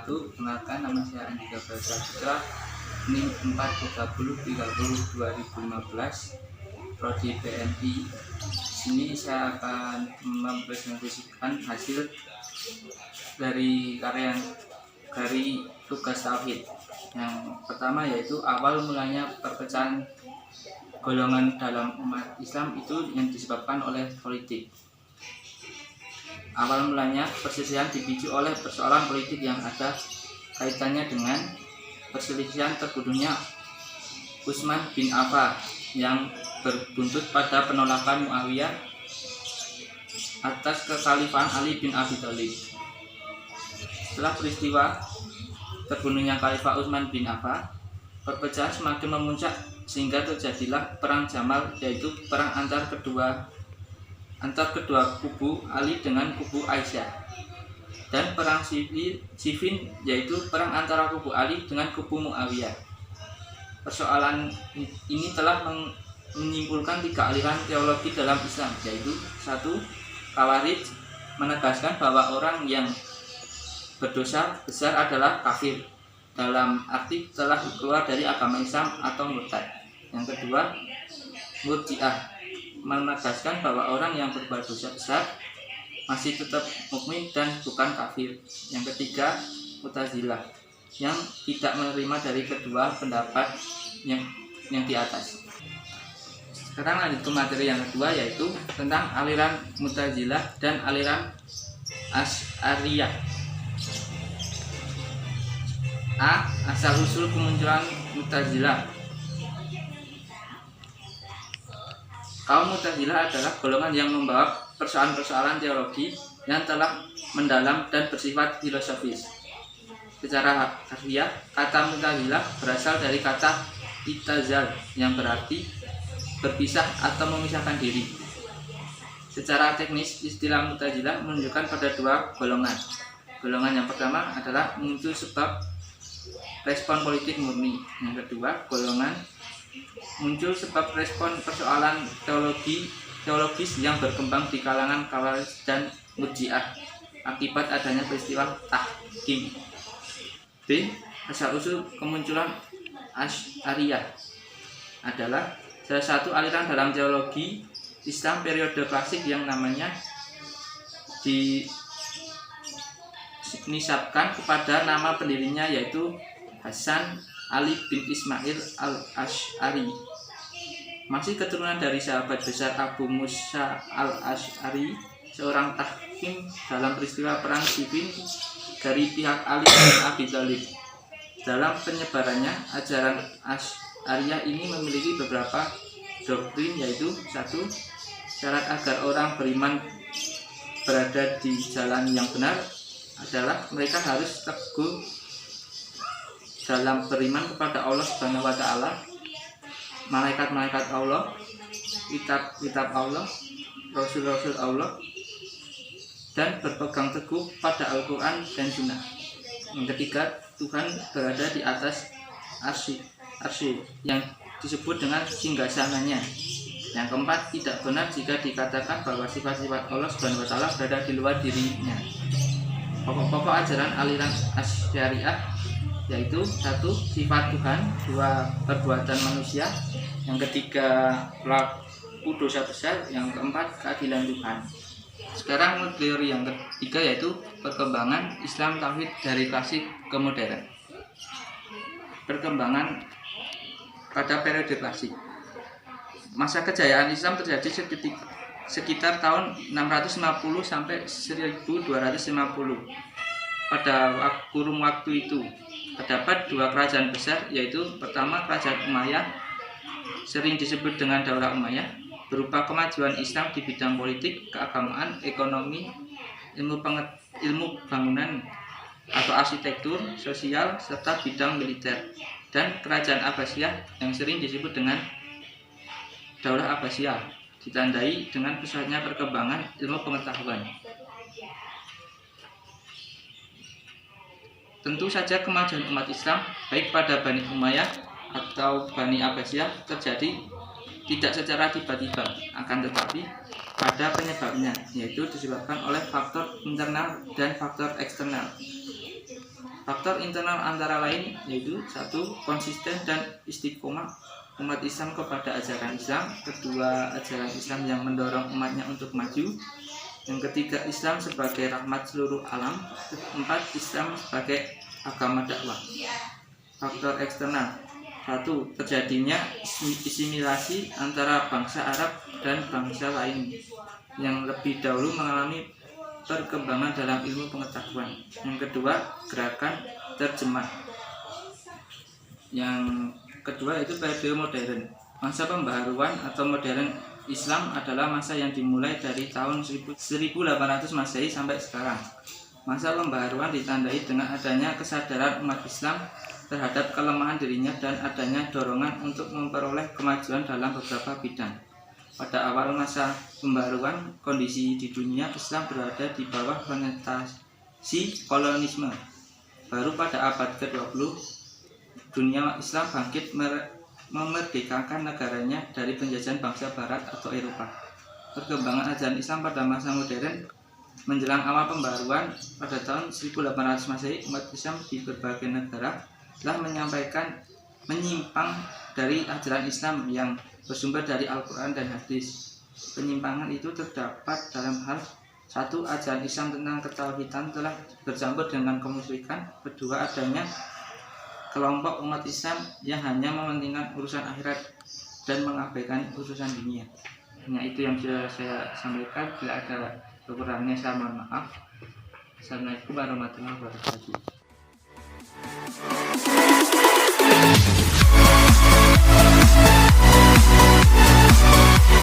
wabarakatuh. Kenalkan, nama saya Andika Prasaja, NIM 43030/2015, Prodi PNI. Sini saya akan mempresentasikan hasil dari tugas tauhid. Yang pertama yaitu awal mulanya perpecahan golongan dalam umat Islam itu yang disebabkan oleh politik. Awal mulanya perselisihan dipicu oleh persoalan politik yang ada kaitannya dengan perselisihan terbunuhnya Utsman bin Affan yang berbuntut pada penolakan Muawiyah atas kekhalifahan Ali bin Abi Thalib. Setelah peristiwa terbunuhnya Khalifah Utsman bin Affan, perpecahan semakin memuncak sehingga terjadilah perang Jamal, yaitu perang antar kedua kubu Ali dengan kubu Aisyah, dan perang Siffin yaitu perang antara kubu Ali dengan kubu Muawiyah. Persoalan ini telah menyimpulkan 3 aliran teologi dalam Islam, yaitu 1. Khawarij menegaskan bahwa orang yang berdosa besar adalah kafir, dalam arti telah keluar dari agama Islam atau murtad. Yang kedua, Murji'ah menegaskan bahwa orang yang berbuat dosa besar masih tetap mukmin dan bukan kafir. Yang ketiga, Mu'tazilah yang tidak menerima dari kedua pendapat yang di atas. Sekarang lanjut ke materi yang kedua, yaitu tentang aliran Mu'tazilah dan aliran Asy'ariyah. A. Asal usul kemunculan Mu'tazilah. Kaum Mu'tazilah adalah golongan yang membawa persoalan-persoalan teologi yang telah mendalam dan bersifat filosofis. Secara harfiah, kata Mu'tazilah berasal dari kata itazal yang berarti berpisah atau memisahkan diri. Secara teknis, istilah Mu'tazilah menunjukkan pada 2 golongan. Golongan yang pertama adalah muncul sebab respon politik murni. Yang kedua, golongan muncul sebab respon persoalan teologis yang berkembang di kalangan Khawarij dan Murji'ah akibat adanya peristiwa tahkim. B. Asal usul kemunculan Asy'ariyah adalah salah satu aliran dalam teologi Islam periode klasik yang namanya dinisabkan kepada nama pendirinya, yaitu Hasan Ali bin Ismail al-Asy'ari. Masih keturunan dari sahabat besar Abu Musa al-Asy'ari, seorang tahkim dalam peristiwa perang Siffin dari pihak Ali bin Abi Thalib. Dalam penyebarannya, ajaran Asy'ariyah ini memiliki beberapa doktrin, yaitu 1. Syarat agar orang beriman berada di jalan yang benar adalah mereka harus teguh dalam beriman kepada Allah Subhanahu wa Ta'ala, malaikat-malaikat Allah, kitab-kitab Allah, rasul-rasul Allah, dan berpegang teguh pada Al-Quran dan Sunnah. Yang ketiga, Tuhan berada di atas arsy yang disebut dengan singgasananya. Yang keempat, tidak benar jika dikatakan bahwa sifat-sifat Allah Subhanahu wa Ta'ala berada di luar dirinya. Pokok-pokok ajaran aliran Asy'ariyah yaitu 1. Sifat Tuhan, 2. Perbuatan manusia, yang ketiga pelaku dosa besar, yang keempat keadilan Tuhan. Sekarang teori yang ketiga, yaitu perkembangan Islam tauhid dari klasik ke modern. Perkembangan pada periode klasik. Masa kejayaan Islam terjadi sekitar tahun 650 sampai 1250. Pada kurun waktu itu terdapat 2 kerajaan besar, yaitu pertama Kerajaan Umayyah, sering disebut dengan Daulah Umayyah, berupa kemajuan Islam di bidang politik, keagamaan, ekonomi, ilmu bangunan atau arsitektur, sosial, serta bidang militer. Dan Kerajaan Abbasiyah yang sering disebut dengan Daulah Abbasiyah, ditandai dengan pesatnya perkembangan ilmu pengetahuan. Tentu saja kemajuan umat Islam baik pada Bani Umayyah atau Bani Abbasiyah terjadi tidak secara tiba-tiba, akan tetapi pada penyebabnya, yaitu disebabkan oleh faktor internal dan faktor eksternal. Faktor internal antara lain yaitu satu, konsisten dan istiqomah umat Islam kepada ajaran Islam. Kedua, ajaran Islam yang mendorong umatnya untuk maju. Yang ketiga, Islam sebagai rahmat seluruh alam. Keempat, Islam sebagai agama dakwah. Faktor eksternal, satu, terjadinya asimilasi antara bangsa Arab dan bangsa lain yang lebih dahulu mengalami perkembangan dalam ilmu pengetahuan. Yang kedua, gerakan terjemah. Yang kedua itu periode modern. Masa pembaharuan atau modern Islam adalah masa yang dimulai dari tahun 1800 Masehi sampai sekarang. Masa pembaharuan ditandai dengan adanya kesadaran umat Islam terhadap kelemahan dirinya dan adanya dorongan untuk memperoleh kemajuan dalam beberapa bidang. Pada awal masa pembaharuan, kondisi di dunia Islam berada di bawah konotasi kolonisme. Baru pada abad ke-20, dunia Islam bangkit memerdekakan negaranya dari penjajahan bangsa Barat atau Eropa. Perkembangan ajaran Islam pada masa modern menjelang awal pembaharuan pada tahun 1800 Masehi, umat Islam di berbagai negara telah menyimpang dari ajaran Islam yang bersumber dari Al-Quran dan hadis. Penyimpangan itu terdapat dalam hal satu, ajaran Islam tentang ketauhidan telah bercampur dengan kemusyrikan. Kedua, adanya kelompok umat Islam yang hanya mementingkan urusan akhirat dan mengabaikan urusan dunia. Nah, itu yang sudah saya sampaikan. Bila ada kekurangannya saya mohon maaf. Assalamualaikum warahmatullahi wabarakatuh.